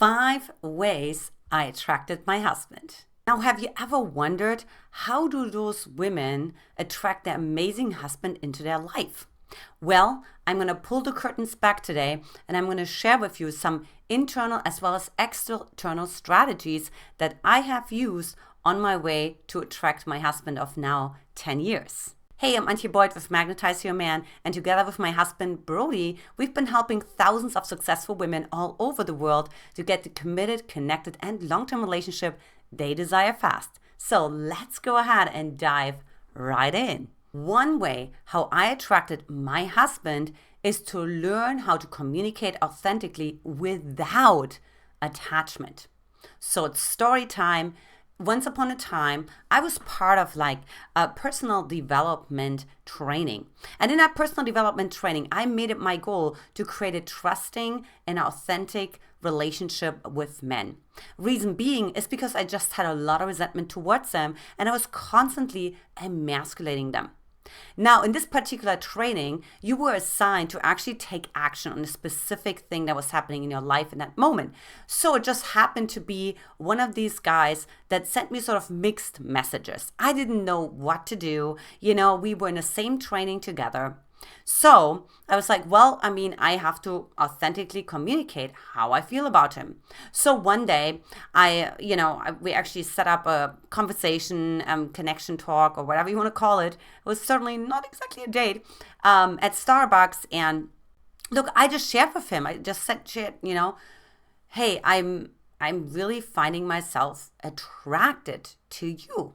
5 ways I attracted my husband. Now, have you ever wondered, how do those women attract their amazing husband into their life? Well, I'm going to pull the curtains back today, and I'm going to share with you some internal as well as external strategies that I have used on my way to attract my husband of now 10 years. Hey, I'm Antia Boyd with Magnetize Your Man, and together with my husband Brody, we've been helping thousands of successful women all over the world to get the committed, connected, and long-term relationship they desire fast. So let's go ahead and dive right in. One way how I attracted my husband is to learn how to communicate authentically without attachment. So it's story time. Once upon a time, I was part of a personal development training. And in that personal development training, I made it my goal to create a trusting and authentic relationship with men. Reason being is because I just had a lot of resentment towards them, and I was constantly emasculating them. Now, in this particular training, you were assigned to actually take action on a specific thing that was happening in your life in that moment. So it just happened to be one of these guys that sent me sort of mixed messages. I didn't know what to do. We were in the same training together. So I was like, I have to authentically communicate how I feel about him. So one day we actually set up a conversation, connection talk, or whatever you want to call it. It was certainly not exactly a date, at Starbucks. And look, I just shared with him. I just said, hey, I'm really finding myself attracted to you.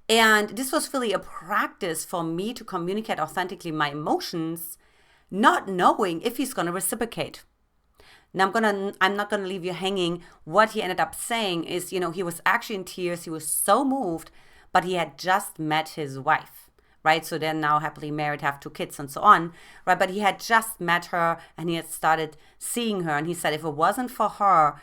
And this was really a practice for me to communicate authentically my emotions, not knowing if he's going to reciprocate. Now, I'm not going to leave you hanging. What he ended up saying is, he was actually in tears. He was so moved, but he had just met his wife, right? So they're now happily married, have 2 kids and so on, right? But he had just met her and he had started seeing her. And he said if it wasn't for her,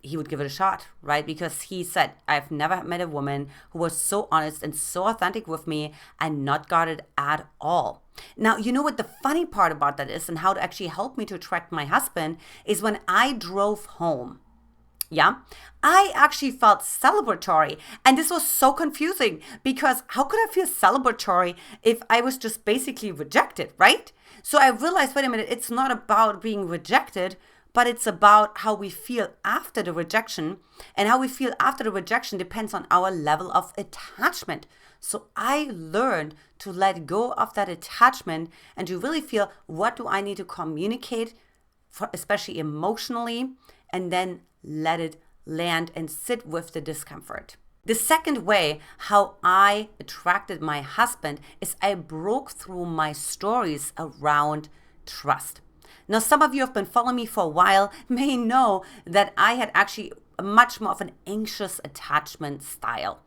he would give it a shot, right? Because he said, I've never met a woman who was so honest and so authentic with me and not guarded at all. Now, you know what the funny part about that is, and how to actually help me to attract my husband, is when I drove home. I actually felt celebratory. And this was so confusing because how could I feel celebratory if I was just basically rejected, right? So I realized, wait a minute, it's not about being rejected, but it's about how we feel after the rejection. And how we feel after the rejection depends on our level of attachment. So I learned to let go of that attachment and to really feel, what do I need to communicate, especially emotionally, and then let it land and sit with the discomfort. The second way how I attracted my husband is I broke through my stories around trust. Now, some of you have been following me for a while may know that I had actually much more of an anxious attachment style,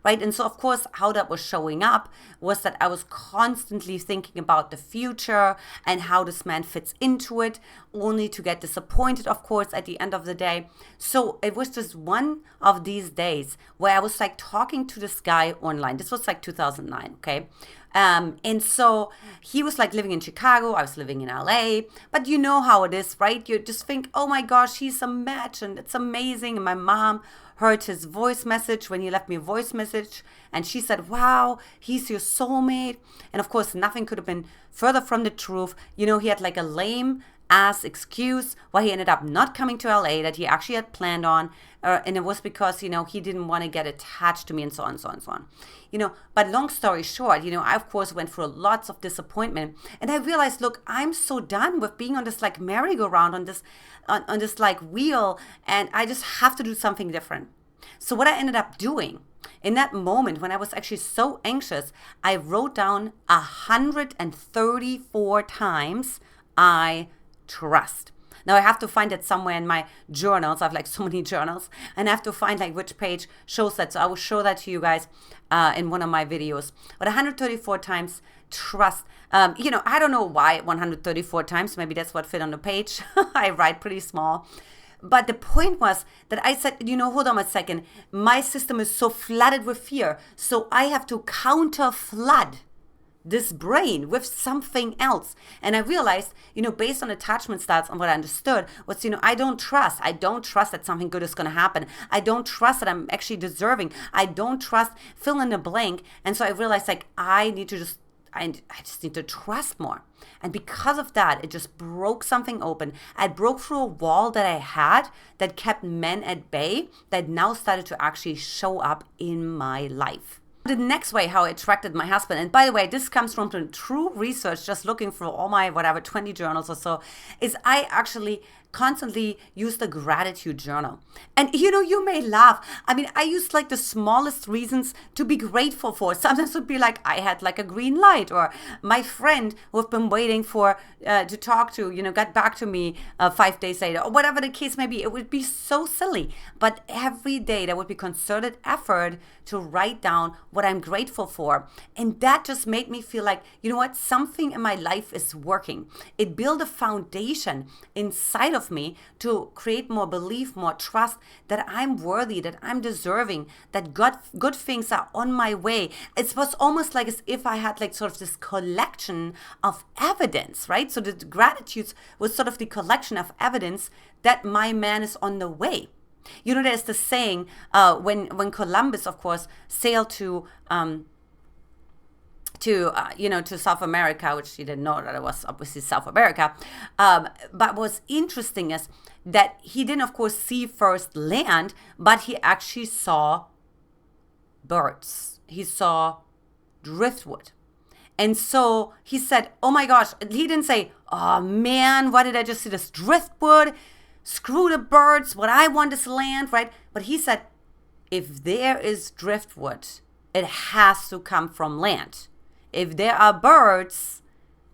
right? And so, of course, how that was showing up was that I was constantly thinking about the future and how this man fits into it, only to get disappointed, of course, at the end of the day. So it was just one of these days where I was talking to this guy online. This was 2009, okay? And so he was living in Chicago, I was living in LA, but you know how it is, right? You just think, oh my gosh, he's a match and it's amazing. And my mom heard his voice message when he left me a voice message, and she said, wow, he's your soulmate. And of course, nothing could have been further from the truth. He had a lame ass excuse why he ended up not coming to LA that he actually had planned on, and it was because he didn't want to get attached to me, and so on and so on and so on. But long story short, I of course went through lots of disappointment, and I realized, look, I'm so done with being on this merry-go-round, on this wheel, and I just have to do something different. So what I ended up doing in that moment when I was actually so anxious, I wrote down 134 times I trust. Now I have to find it somewhere in my journals. I have so many journals, and I have to find which page shows that. So I will show that to you guys in one of my videos. But 134 times trust. I don't know why 134 times. Maybe that's what fit on the page. I write pretty small. But the point was that I said, hold on a second. My system is so flooded with fear. So I have to counter flood this brain with something else. And I realized, based on attachment styles and what I understood was, I don't trust that something good is going to happen. I don't trust that I'm actually deserving. I don't trust, fill in the blank. And so I realized I just need to trust more. And because of that, it just broke something open. I broke through a wall that I had that kept men at bay that now started to actually show up in my life. The next way how I attracted my husband, and by the way, this comes from true research, just looking through all my 20 journals or so, is I actually constantly use the gratitude journal. And you may laugh. I use the smallest reasons to be grateful for. Sometimes it would be I had a green light, or my friend who I've been waiting for to talk to, got back to me 5 days later, or whatever the case may be. It would be so silly. But every day there would be concerted effort to write down what I'm grateful for. And that just made me feel something in my life is working. It built a foundation inside of me to create more belief, more trust that I'm worthy, that I'm deserving, that good things are on my way. It was almost as if I had sort of this collection of evidence, right? So the gratitude was sort of the collection of evidence that my man is on the way. There's the saying when Columbus, of course, sailed to South America, which he didn't know that it was obviously South America. But what's interesting is that he didn't, of course, see first land, but he actually saw birds. He saw driftwood. And so he said, oh my gosh, he didn't say, oh man, why did I just see this driftwood? Screw the birds, what I want is land, right? But he said, if there is driftwood, it has to come from land. If there are birds,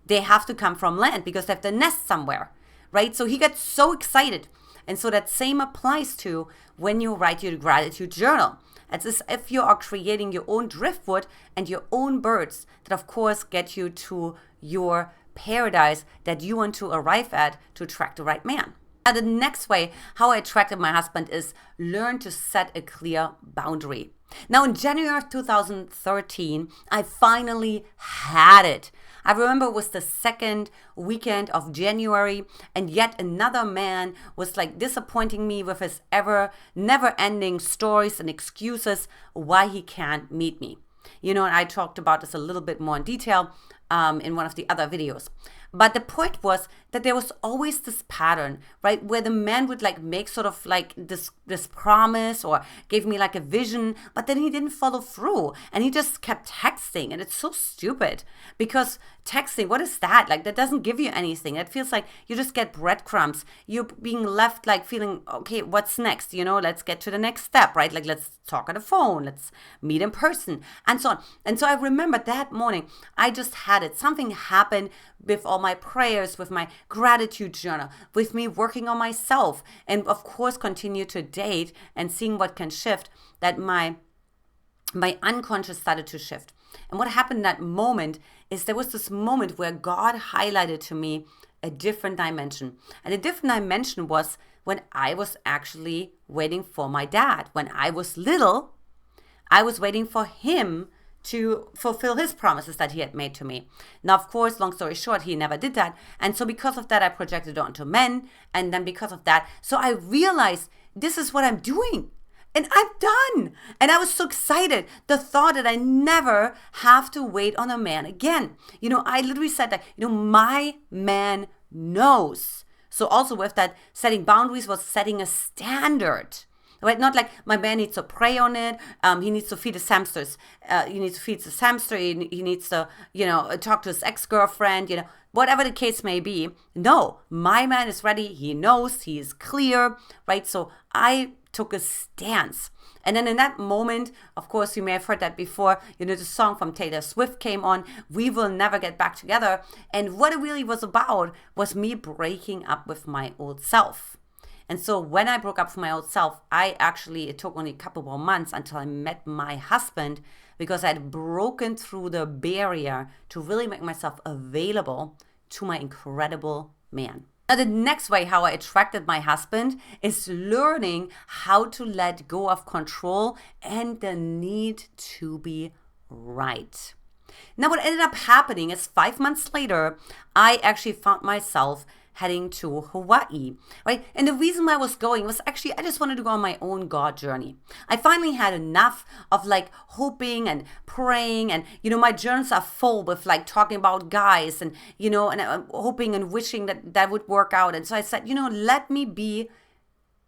they have to come from land because they have to nest somewhere, right? So he got so excited. And so that same applies to when you write your gratitude journal. It's as if you are creating your own driftwood and your own birds that, of course, get you to your paradise that you want to arrive at to attract the right man. Now, the next way how I attracted my husband is learn to set a clear boundary. Now, in January of 2013, I finally had it. I remember it was the second weekend of January, and yet another man was disappointing me with his never-ending stories and excuses why he can't meet me. And I talked about this a little bit more in detail in one of the other videos. But the point was that there was always this pattern, right, where the man would make sort of this promise or gave me a vision, but then he didn't follow through and he just kept texting. And it's so stupid because texting, what is that? That doesn't give you anything. It feels like you just get breadcrumbs. You're being left feeling, okay, what's next? Let's get to the next step, right? Let's talk on the phone, let's meet in person, and so on. And so I remember that morning, I just had it. Something happened with all my prayers, with my gratitude journal, with me working on myself, and of course continue to date and seeing what can shift, that my unconscious started to shift. And what happened in that moment is there was this moment where God highlighted to me a different dimension. And the different dimension was when I was actually waiting for my dad. When I was little, I was waiting for him to fulfill his promises that he had made to me. Now, of course, long story short, he never did that. And so because of that, I projected onto men. And then because of that, so I realized this is what I'm doing. And I'm done. And I was so excited. The thought that I never have to wait on a man again. I literally said that, my man knows. So also with that, setting boundaries was setting a standard. Right? Not my man needs to pray on it. He needs to feed his hamsters. He needs to feed his hamster. He needs to, talk to his ex-girlfriend, whatever the case may be. No, my man is ready. He knows. He is clear, right? So I took a stance. And then in that moment, of course, you may have heard that before, the song from Taylor Swift came on, We Will Never Get Back Together. And what it really was about was me breaking up with my old self. And so when I broke up with my old self, it took only a couple more months until I met my husband, because I had broken through the barrier to really make myself available to my incredible man. Now, the next way how I attracted my husband is learning how to let go of control and the need to be right. Now, what ended up happening is 5 months later, I actually found myself heading to Hawaii, right? And the reason why I was going was actually I just wanted to go on my own God journey. I finally had enough of like hoping and praying, and my journals are full with like talking about guys and and hoping and wishing that would work out. And so I said, let me be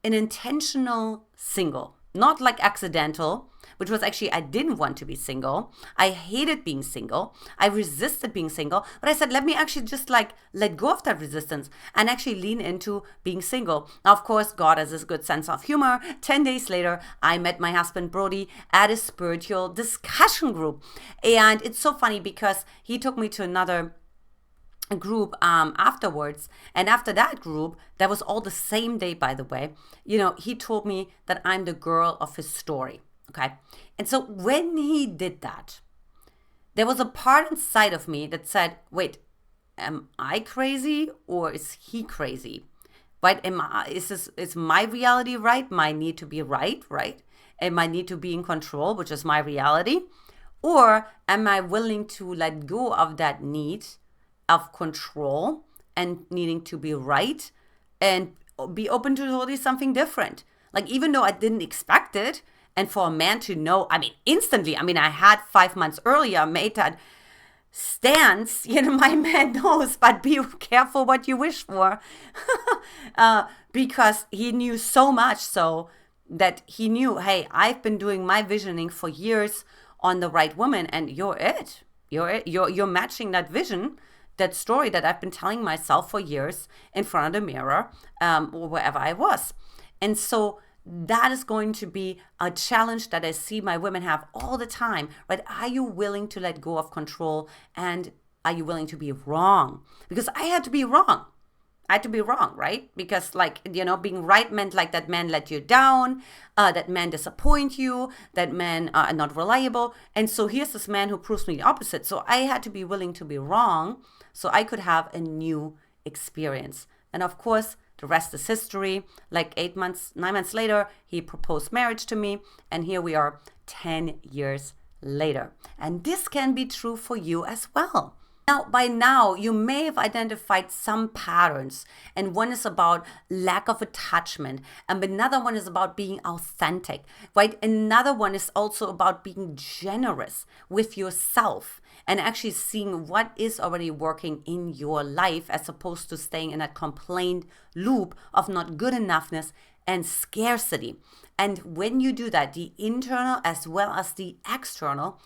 an intentional single, not like accidental, which was actually I didn't want to be single. I hated being single. I resisted being single. But I said, let me actually just like let go of that resistance and actually lean into being single. Now, of course, God has this good sense of humor. 10 days later, I met my husband, Brody, at a spiritual discussion group. And it's so funny because he took me to another group afterwards, and after that group, that was all the same day, by the way, he told me that I'm the girl of his story. Okay. And so when he did that, there was a part inside of me that said, wait, am I crazy or is he crazy? Right? Is my reality right? My need to be right? And my need to be in control, which is my reality? Or am I willing to let go of that need of control and needing to be right and be open to totally something different? Like, even though I didn't expect it, and for a man to know, instantly, I had 5 months earlier made that stance, my man knows, but be careful what you wish for. Because he knew so much so that he knew, hey, I've been doing my visioning for years on the right woman, and you're it. You're matching that vision, that story that I've been telling myself for years in front of the mirror, or wherever I was. And so that is going to be a challenge that I see my women have all the time, right? Are you willing to let go of control, and are you willing to be wrong? Because I had to be wrong. I had to be wrong, right? Because being right meant like that man let you down, that man disappoint you, that men are not reliable. And so here's this man who proves me the opposite. So I had to be willing to be wrong so I could have a new experience. And of course, the rest is history. Like 9 months later, he proposed marriage to me. And here we are 10 years later. And this can be true for you as well. Now, by now, you may have identified some patterns. And one is about lack of attachment. And another one is about being authentic, right? Another one is also about being generous with yourself and actually seeing what is already working in your life, as opposed to staying in that complaint loop of not good enoughness and scarcity. And when you do that, the internal as well as the external,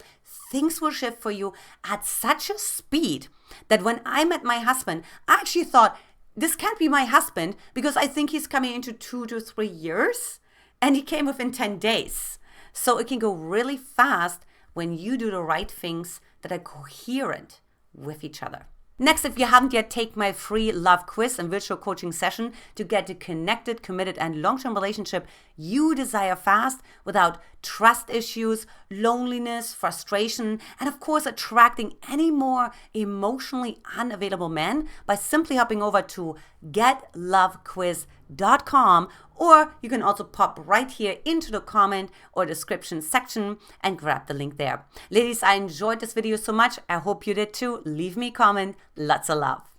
things will shift for you at such a speed that when I met my husband, I actually thought, this can't be my husband because I think he's coming into 2 to 3 years, and he came within 10 days. So it can go really fast when you do the right things that are coherent with each other. Next, if you haven't yet, take my free love quiz and virtual coaching session to get a connected, committed, and long-term relationship you desire fast without trust issues, loneliness, frustration, and of course, attracting any more emotionally unavailable men by simply hopping over to getlovequiz.com, or you can also pop right here into the comment or description section and grab the link there. Ladies, I enjoyed this video so much. I hope you did too. Leave me a comment. Lots of love.